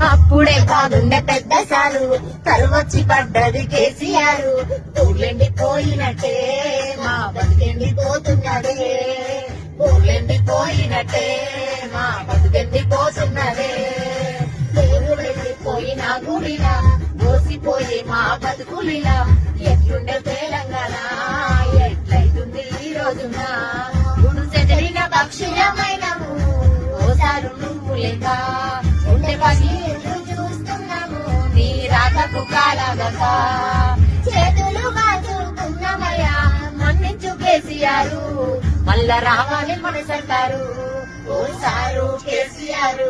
అప్పుడే బాగుండే పెద్ద సారు కరువచ్చి పడ్డది కేసీఆర్. ఊర్లెండిపోయినట్టే మా బతుకెండిపోతున్నదే, ఊర్లెండిపోయినట్టే మా బతుకెండిపోతున్నదే. దేవుడెండిపోయిన గుడిలా మోసిపోయి మా బతుకులిలా ఎట్లుండే తెలంగాణ ఎట్లయితుంది ఈ రోజున. గుడు చెదిరిన పక్షులమైనము ఓసారు నువ్వు లేక ఉండే పని చూస్తున్నాము నీ రాకకు కాలాగక. చేతులు కాచుకున్నామయ్యా మన్నించు కేసీఆర్, మళ్ళా రావాలి మన సర్కారు ఓసారు కేసీఆర్.